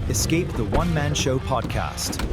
Escape the One Man Show podcast.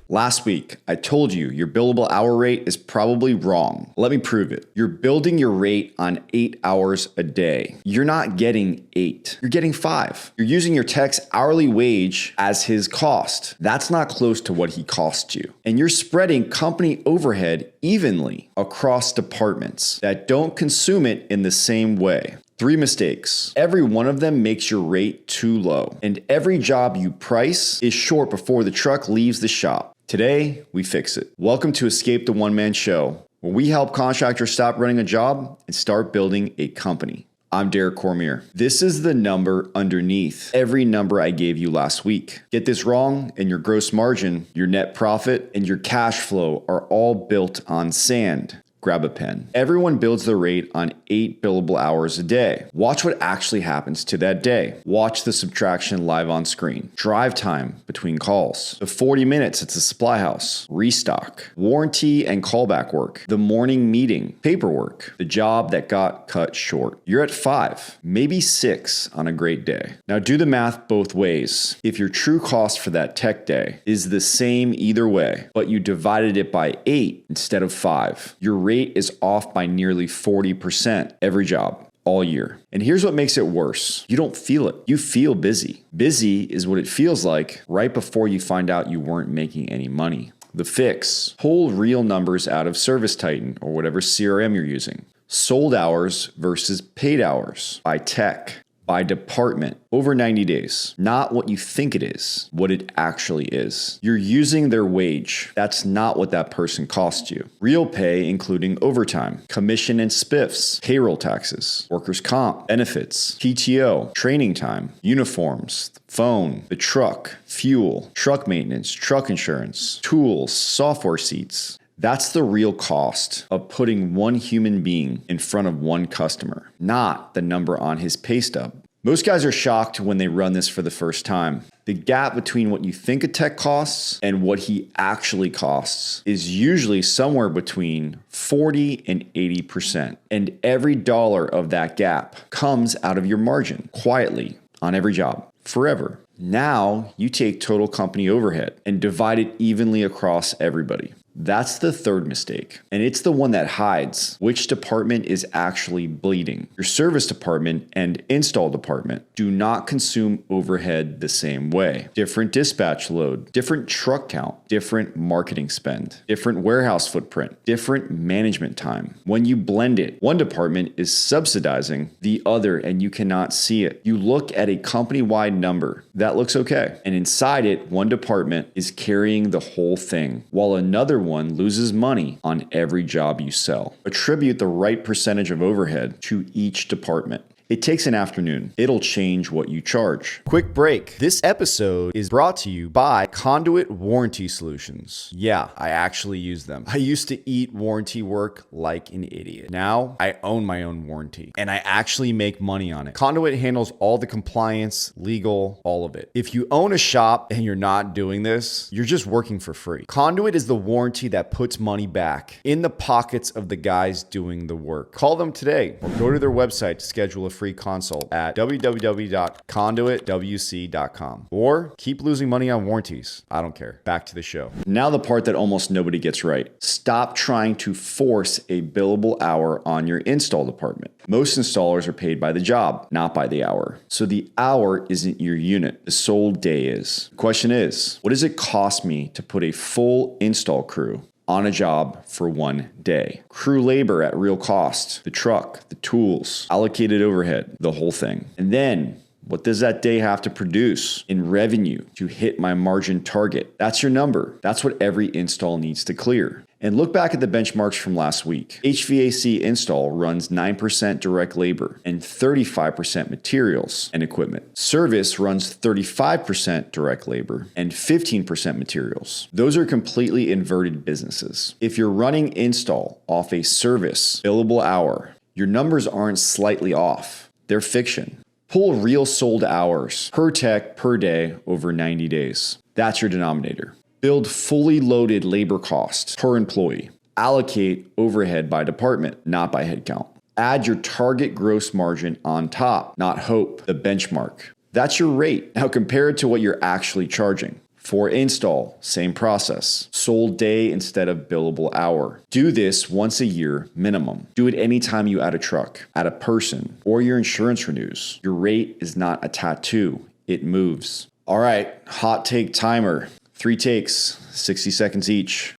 Last week, I told you your billable hour rate is probably wrong. Let me prove it. You're building your rate on 8 hours a day. You're not getting 8. You're getting 5. You're using your tech's hourly wage as his cost. That's not close to what he costs you. And you're spreading company overhead evenly across departments that don't consume it in the same way. 3 mistakes. Every one of them makes your rate too low, and every job you price is short before the truck leaves the shop. Today, we fix it. Welcome to Escape the One Man Show, where we help contractors stop running a job and start building a company. I'm Derek Cormier. This is the number underneath every number I gave you last week. Get this wrong, and your gross margin, your net profit, and your cash flow are all built on sand. Grab a pen. Everyone builds their rate on 8 billable hours a day. Watch what actually happens to that day. Watch the subtraction live on screen. Drive time between calls. The 40 minutes at the supply house. Restock. Warranty and callback work. The morning meeting. Paperwork. The job that got cut short. You're at 5, maybe 6 on a great day. Now do the math both ways. If your true cost for that tech day is the same either way, but you divided it by 8 instead of 5, your rate is off by nearly 40% every job all year. And here's what makes it worse. You don't feel it. You feel busy. Busy is what it feels like right before you find out you weren't making any money. The fix: pull real numbers out of Service Titan or whatever CRM you're using. Sold hours versus paid hours by tech, by department, over 90 days. Not what you think it is, what it actually is. You're using their wage. That's not what that person cost you. Real pay, including overtime, commission and spiffs, payroll taxes, workers' comp, benefits, PTO, training time, uniforms, phone, the truck, fuel, truck maintenance, truck insurance, tools, software seats. That's the real cost of putting one human being in front of one customer, not the number on his pay stub. Most guys are shocked when they run this for the first time. The gap between what you think a tech costs and what he actually costs is usually somewhere between 40 and 80%. And every dollar of that gap comes out of your margin, quietly, on every job, forever. Now you take total company overhead and divide it evenly across everybody. That's the third mistake, and it's the one that hides which department is actually bleeding. Your service department and install department do not consume overhead the same way. Different dispatch load, different truck count, different marketing spend, different warehouse footprint, different management time. When you blend it, one department is subsidizing the other and you cannot see it. You look at a company-wide number that looks okay, and inside it, one department is carrying the whole thing, while another one loses money on every job you sell. Attribute the right percentage of overhead to each department. It takes an afternoon. It'll change what you charge. Quick break. This episode is brought to you by Conduit Warranty Solutions. Yeah, I actually use them. I used to eat warranty work like an idiot. Now I own my own warranty and I actually make money on it. Conduit handles all the compliance, legal, all of it. If you own a shop and you're not doing this, you're just working for free. Conduit is the warranty that puts money back in the pockets of the guys doing the work. Call them today or go to their website to schedule a free consult at www.conduitwc.com, or keep losing money on warranties. I don't care. Back to the show. Now the part that almost nobody gets right. Stop trying to force a billable hour on your install department. Most installers are paid by the job, not by the hour. So the hour isn't your unit. The sold day is. The question is, what does it cost me to put a full install crew on a job for one day? Crew labor at real cost, the truck, the tools, allocated overhead, the whole thing. And then what does that day have to produce in revenue to hit my margin target? That's your number. That's what every install needs to clear. And look back at the benchmarks from last week. HVAC install runs 9% direct labor and 35% materials and equipment. Service runs 35% direct labor and 15% materials. Those are completely inverted businesses. If you're running install off a service billable hour, your numbers aren't slightly off. They're fiction. Pull real sold hours per tech per day over 90 days. That's your denominator. Build fully loaded labor costs per employee. Allocate overhead by department, not by headcount. Add your target gross margin on top, not hope, the benchmark. That's your rate. Now compare it to what you're actually charging. For install, same process. Sold day instead of billable hour. Do this once a year minimum. Do it anytime you add a truck, add a person, or your insurance renews. Your rate is not a tattoo. It moves. All right, hot take timer. 3 takes, 60 seconds each.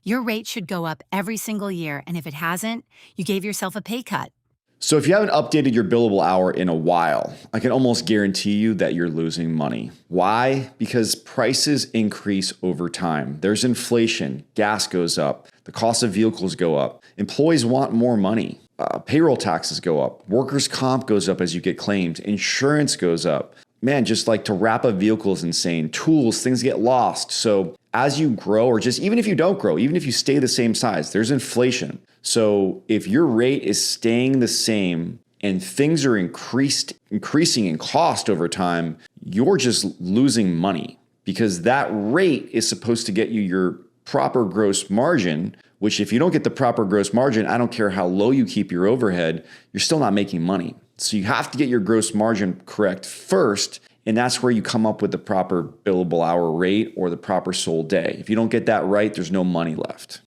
Your rate should go up every single year, and if it hasn't, you gave yourself a pay cut. So if you haven't updated your billable hour in a while, I can almost guarantee you that you're losing money. Why? Because prices increase over time. There's inflation, gas goes up, the cost of vehicles go up, employees want more money, payroll taxes go up, workers' comp goes up as you get claimed, insurance goes up. Man, just like to wrap a vehicle is insane. Tools, things get lost. So as you grow, or just even if you don't grow, even if you stay the same size, there's inflation. So if your rate is staying the same and things are increasing in cost over time, you're just losing money because that rate is supposed to get you your proper gross margin, which if you don't get the proper gross margin, I don't care how low you keep your overhead, you're still not making money. So you have to get your gross margin correct first, and that's where you come up with the proper billable hour rate or the proper sold day. If you don't get that right, there's no money left.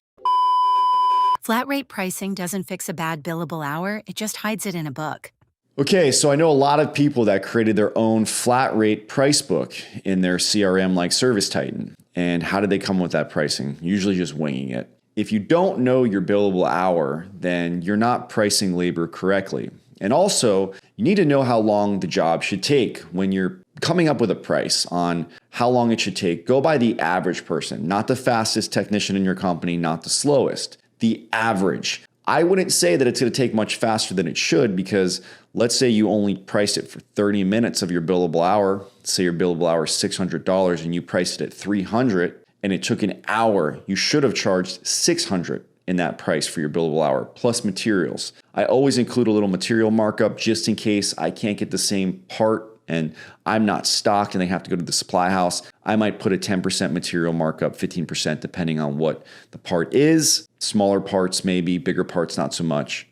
Flat rate pricing doesn't fix a bad billable hour, it just hides it in a book. Okay, so I know a lot of people that created their own flat rate price book in their CRM like Service Titan. And how did they come up with that pricing? Usually just winging it. If you don't know your billable hour, then you're not pricing labor correctly. And also, you need to know how long the job should take when you're coming up with a price on how long it should take. Go by the average person, not the fastest technician in your company, not the slowest, the average. I wouldn't say that it's going to take much faster than it should because let's say you only price it for 30 minutes of your billable hour. Say your billable hour is $600 and you priced it at $300 and it took an hour. You should have charged $600 in that price for your billable hour, plus materials. I always include a little material markup just in case I can't get the same part and I'm not stocked and they have to go to the supply house. I might put a 10% material markup, 15% depending on what the part is. Smaller parts maybe, bigger parts not so much.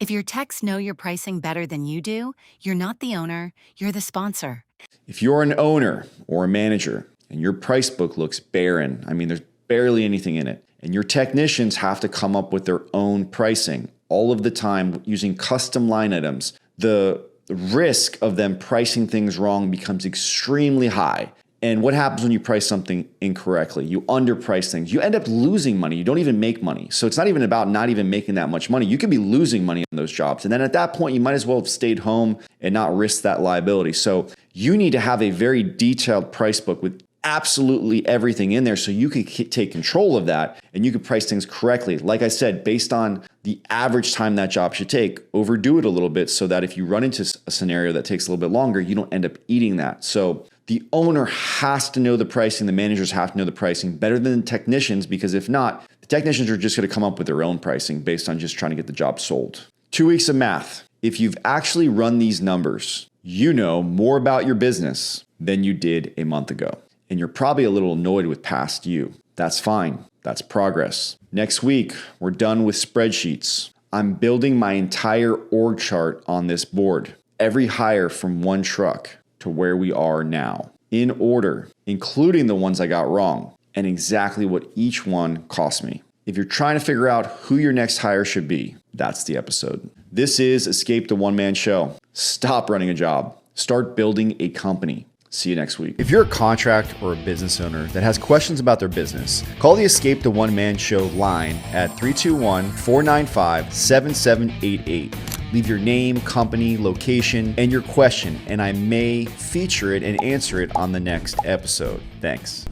If your techs know your pricing better than you do, you're not the owner, you're the sponsor. If you're an owner or a manager and your price book looks barren, I mean, there's barely anything in it, and your technicians have to come up with their own pricing all of the time using custom line items, the risk of them pricing things wrong becomes extremely high. And what happens when you price something incorrectly? You underprice things. You end up losing money. You don't even make money. So it's not even about not even making that much money. You could be losing money on those jobs. And then at that point, you might as well have stayed home and not risk that liability. So you need to have a very detailed price book with absolutely everything in there so you can take control of that and you can price things correctly. Like I said, based on the average time that job should take, overdo it a little bit so that if you run into a scenario that takes a little bit longer, you don't end up eating that. So the owner has to know the pricing. The managers have to know the pricing better than the technicians, because if not, the technicians are just going to come up with their own pricing based on just trying to get the job sold. 2 weeks of math. If you've actually run these numbers, you know more about your business than you did a month ago. And you're probably a little annoyed with past you. That's fine. That's progress. Next week, we're done with spreadsheets. I'm building my entire org chart on this board. Every hire from one truck to where we are now, in order, including the ones I got wrong, and exactly what each one cost me. If you're trying to figure out who your next hire should be, that's the episode. This is Escape the One Man Show. Stop running a job. Start building a company. See you next week. If you're a contractor or a business owner that has questions about their business, call the Escape the One Man Show line at 321-495-7788. Leave your name, company, location, and your question, and I may feature it and answer it on the next episode. Thanks.